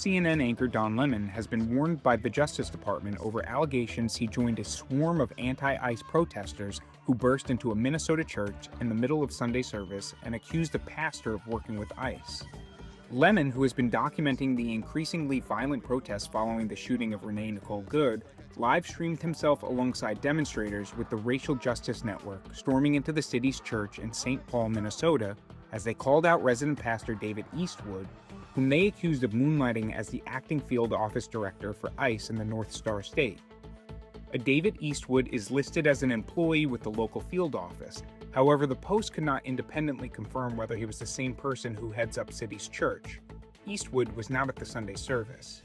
CNN anchor Don Lemon has been warned by the Justice Department over allegations he joined a swarm of anti-ICE protesters who burst into a Minnesota church in the middle of Sunday service and accused a pastor of working with ICE. Lemon, who has been documenting the increasingly violent protests following the shooting of Renee Nicole Good, live-streamed himself alongside demonstrators with the Racial Justice Network storming into the city's church in St. Paul, Minnesota, as they called out resident pastor David Eastwood, whom they accused of moonlighting as the acting field office director for ICE in the North Star State. A David Eastwood is listed as an employee with the local field office. However, the Post could not independently confirm whether he was the same person who heads up city's church. Eastwood was not at the Sunday service.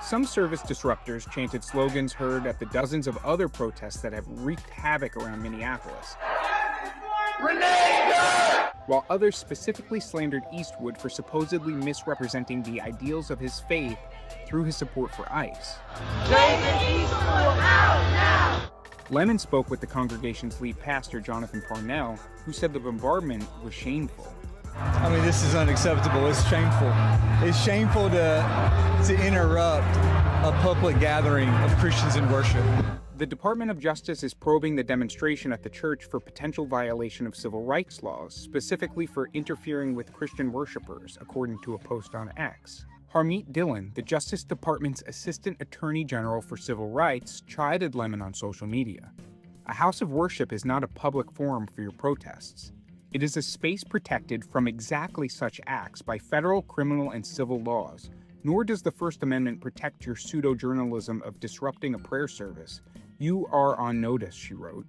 Some service disruptors chanted slogans heard at the dozens of other protests that have wreaked havoc around Minneapolis, while others specifically slandered Eastwood for supposedly misrepresenting the ideals of his faith through his support for ICE. David Eastwood out now! Lemon spoke with the congregation's lead pastor, Jonathan Parnell, who said the bombardment was shameful. I mean, this is unacceptable. It's shameful. It's shameful to interrupt a public gathering of Christians in worship. The Department of Justice is probing the demonstration at the church for potential violation of civil rights laws, specifically for interfering with Christian worshipers, according to a post on X. Harmeet Dillon, the Justice Department's Assistant Attorney General for Civil Rights, chided Lemon on social media. A house of worship is not a public forum for your protests. It is a space protected from exactly such acts by federal, criminal, and civil laws, nor does the First Amendment protect your pseudo-journalism of disrupting a prayer service. You are on notice, she wrote.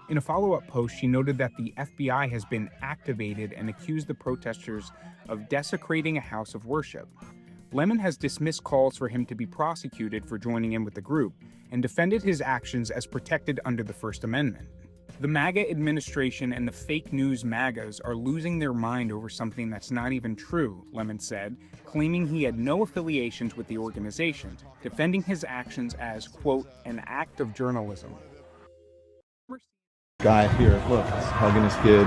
In a follow-up post, she noted that the FBI has been activated and accused the protesters of desecrating a house of worship. Lemon has dismissed calls for him to be prosecuted for joining in with the group and defended his actions as protected under the First Amendment. The MAGA administration and the fake news MAGAs are losing their mind over something that's not even true, Lemon said, claiming he had no affiliations with the organization, defending his actions as, quote, an act of journalism. Guy here, look, hugging his kid.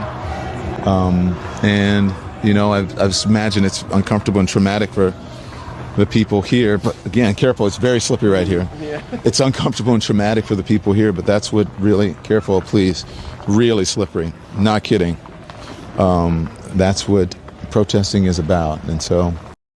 And, you know, I imagine it's uncomfortable and traumatic for the people here, but again, careful, it's very slippery right here. Yeah. It's uncomfortable and traumatic for the people here, but that's what really, careful, please, really slippery, not kidding. That's what protesting is about, and so